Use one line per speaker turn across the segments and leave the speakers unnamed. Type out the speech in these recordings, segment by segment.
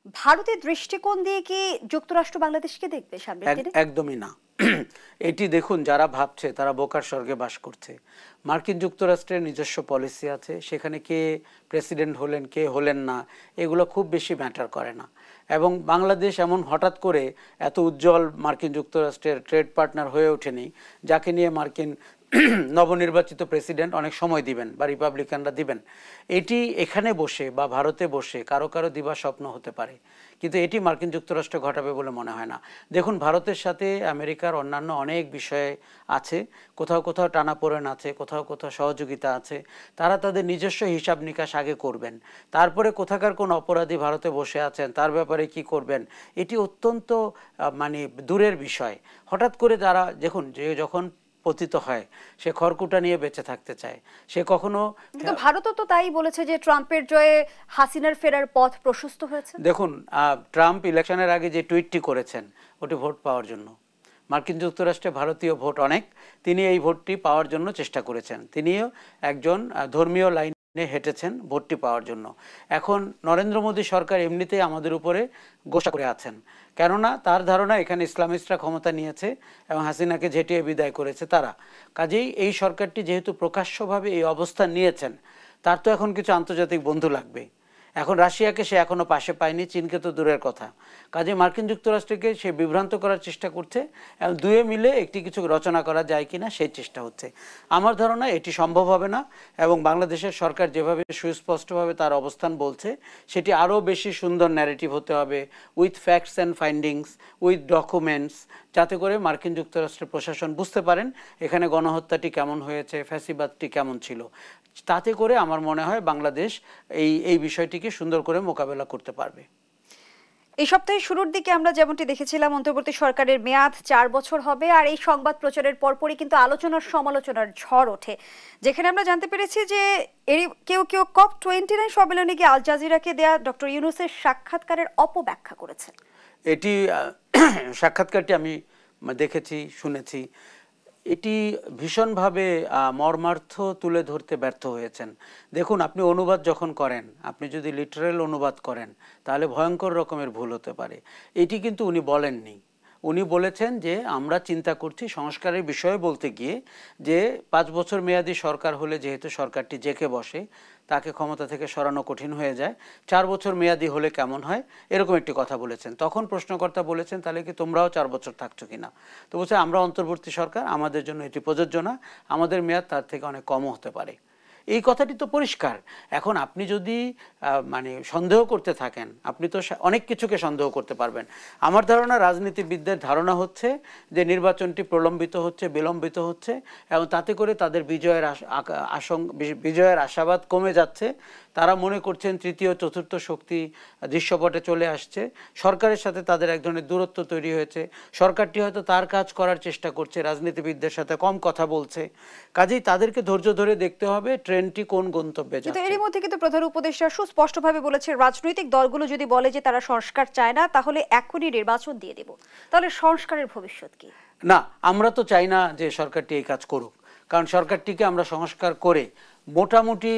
ভারতের দৃষ্টিকোণ দিয়ে কি যুক্তরাষ্ট্র বাংলাদেশকে দেখবে সামনের দিনে?
একদমই না। এটি দেখুন, যারা ভাবছে তারা বোকার স্বর্গে বাস করছে। মার্কিন যুক্তরাষ্ট্রের নিজস্ব পলিসি আছে, সেখানে কে প্রেসিডেন্ট হলেন কে হলেন না এগুলো খুব বেশি ম্যাটার করে না। এবং বাংলাদেশ এমন হঠাৎ করে এত উজ্জ্বল মার্কিন যুক্তরাষ্ট্রের ট্রেড পার্টনার হয়ে ওঠেনি, যাকে নিয়ে মার্কিন নবনির্বাচিত প্রেসিডেন্ট অনেক সময় দিবেন বা রিপাবলিকানরা দিবেন। এটি এখানে বসে বা ভারতে বসে কারো কারো দিবা স্বপ্ন হতে পারে, কিন্তু এটি মার্কিন যুক্তরাষ্ট্র ঘটাবে বলে মনে হয় না। দেখুন, ভারতের সাথে আমেরিকার অন্যান্য অনেক বিষয়ে আছে, কোথাও কোথাও টানাপোড়েন আছে, কোথাও কোথাও সহযোগিতা আছে। তারা তাদের নিজস্ব হিসাব নিকাশ আগে করবেন, তারপরে কোথাকার কোন অপরাধী ভারতে বসে আছেন তার ব্যাপারে কি করবেন, এটি অত্যন্ত মানে দূরের বিষয়। হঠাৎ করে তারা দেখুন, যে যখন পতিত হয় সে খড়কুটা নিয়ে বেঁচে থাকতে চায়, সে কখনো।
কিন্তু ভারতও তো তাই বলেছে যে ট্রাম্পের জয়ে হাসিনার ফেরার পথ প্রশস্ত হয়েছে।
দেখুন, ট্রাম্প ইলেকশনের আগে যে টুইটটি করেছেন ওটি ভোট পাওয়ার জন্য। মার্কিন যুক্তরাষ্ট্রে ভারতীয় ভোট অনেক, তিনি এই ভোটটি পাওয়ার জন্য চেষ্টা করেছেন। তিনিও একজন ধর্মীয় লাইনে হেঁটেছেন ভোটটি পাওয়ার জন্য। এখন নরেন্দ্র মোদী সরকার এমনিতেই আমাদের উপরে গোসা করে আছেন, কেননা তার ধারণা এখানে ইসলামিস্টরা ক্ষমতা নিয়েছে এবং হাসিনাকে ঝেঁটিয়ে বিদায় করেছে তারা। কাজেই এই সরকারটি যেহেতু প্রকাশ্যভাবে এই অবস্থান নিয়েছেন, তার তো এখন কিছু আন্তর্জাতিক বন্ধু লাগবে। এখন রাশিয়াকে সে এখনো পাশে পায়নি, চীনকে তো দূরের কথা। কাজে মার্কিন যুক্তরাষ্ট্রকে সে বিভ্রান্ত করার চেষ্টা করছে এবং দুয়ে মিলে একটি কিছু রচনা করা যায় কিনা সেই চেষ্টা হচ্ছে। আমার ধারণা এটি সম্ভব হবে না, এবং বাংলাদেশের সরকার যেভাবে সুস্পষ্টভাবে তার অবস্থান বলছে সেটি আরও বেশি সুন্দর ন্যারেটিভ হতে হবে, with facts and findings, with documents, যাতে করে মার্কিন যুক্তরাষ্ট্রের প্রশাসন বুঝতে পারেন এখানে গণহত্যাটি কেমন হয়েছে, ফ্যাসিবাদটি কেমন ছিল। তাতে করে আমার মনে হয় বাংলাদেশ এই বিষয়টিকে সুন্দর করে মোকাবেলা করতে পারবে।
এই সপ্তাহের শুরুর দিকে আমরা যেমনটি দেখেছিলাম অন্তর্বর্তী সরকারের মেয়াদ 4 বছর হবে, আর এই সংবাদ প্রচারের পরপরই কিন্তু আলোচনার সমালোচনার ঝড় ওঠে, যেখানে আমরা জানতে পেরেছি যে কেউ কেউ COP29 সম্মেলনে গিয়ে আল জাজিরাকে দেয়া ডক্টর ইউনূসের সাক্ষাৎকারের অপব্যাখ্যা করেছে।
এটি সাক্ষাৎকারটি আমি দেখেছি, শুনেছি। এটি ভীষণভাবে মর্মার্থ তুলে ধরতে ব্যর্থ হয়েছেন। দেখুন, আপনি অনুবাদ যখন করেন, আপনি যদি লিটারেল অনুবাদ করেন তাহলে ভয়ঙ্কর রকমের ভুল হতে পারে। এটি কিন্তু উনি বলেননি। উনি বলেছেন যে আমরা চিন্তা করছি সংস্কারের বিষয়ে, বলতে গিয়ে যে 5 বছর মেয়াদী সরকার হলে যেহেতু সরকারটি জেকে বসে, তাকে ক্ষমতা থেকে সরানো কঠিন হয়ে যায়, 4 বছর মেয়াদী হলে কেমন হয়, এরকম একটি কথা বলেছেন। তখন প্রশ্নকর্তা বলেছেন তাহলে কি তোমরাও 4 বছর থাকছো কিনা? তো বলছে আমরা অন্তর্বর্তী সরকার, আমাদের জন্য এটি প্রযোজ্য না, আমাদের মেয়াদ তার থেকে অনেক কমও হতে পারে। এই কথাটি তো পরিষ্কার। এখন আপনি যদি মানে সন্দেহ করতে থাকেন, আপনি তো অনেক কিছুকে সন্দেহ করতে পারবেন। আমার ধারণা, রাজনীতিবিদদের ধারণা হচ্ছে যে নির্বাচনটি প্রলম্বিত হচ্ছে, বিলম্বিত হচ্ছে, এবং তাতে করে তাদের বিজয়ের আশাবাদ কমে যাচ্ছে। তারা মনে করছেন তৃতীয় চতুর্থ শক্তি দৃশ্যপটে চলে আসছে, সরকারের সাথে তাদের এক ধরনের দূরত্ব তৈরি হয়েছে, সরকারটি হয়তো তার কাজ করার চেষ্টা করছে, রাজনীতিবিদদের সাথে কম কথা বলছে। কাজেই তাদেরকে ধৈর্য ধরে দেখতে হবে ট্রেনটি কোন গন্তব্যে যাচ্ছে।
কিন্তু এর মধ্যে কিন্তু প্রধান উপদেষ্টা সুস্পষ্টভাবে বলেছে রাজনৈতিক দলগুলো যদি বলে যে তারা সংস্কার চায় না তাহলে এখনই নির্বাচন দিয়ে দেব। তাহলে সংস্কারের ভবিষ্যৎ কি?
না, আমরা তো চাই না যে সরকারটি এই কাজ করুক, কারণ সরকারটিকে আমরা সংস্কার করে মোটামুটি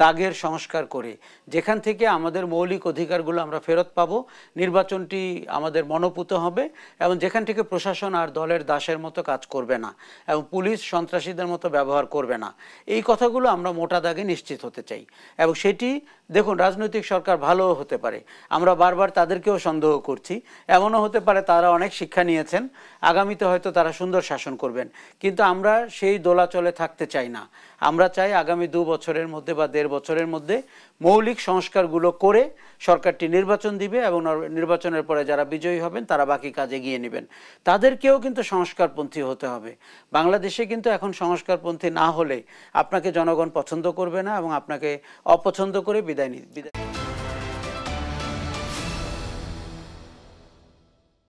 দাগের সংস্কার করে যেখান থেকে আমাদের মৌলিক অধিকারগুলো আমরা ফেরত পাবো, নির্বাচনটি আমাদের মনোপুত হবে, এবং যেখান থেকে প্রশাসন আর দলের দাসের মতো কাজ করবে না এবং পুলিশ সন্ত্রাসীদের মতো ব্যবহার করবে না, এই কথাগুলো আমরা মোটা দাগে নিশ্চিত হতে চাই। এবং সেটি দেখুন, রাজনৈতিক সরকার ভালোও হতে পারে, আমরা বারবার তাদেরকেও সন্দেহ করছি, এমনও হতে পারে তারা অনেক শিক্ষা নিয়েছেন, আগামীতে হয়তো তারা সুন্দর শাসন করবেন, কিন্তু আমরা সেই দোলাচলে থাকতে চাই না। আমরা চাই আগামী 2 বছরের মধ্যে বা 1.5 বছরের মধ্যে মৌলিক সংস্কারগুলো করে সরকারটি নির্বাচন দিবে, এবং নির্বাচনের পরে যারা বিজয়ী হবেন তারা বাকি কাজে এগিয়ে নেবেন। তাদেরকেও কিন্তু সংস্কারপন্থী হতে হবে। বাংলাদেশে কিন্তু এখন সংস্কারপন্থী না হলে আপনাকে জনগণ পছন্দ করবে না এবং আপনাকে অপছন্দ করে বিদায়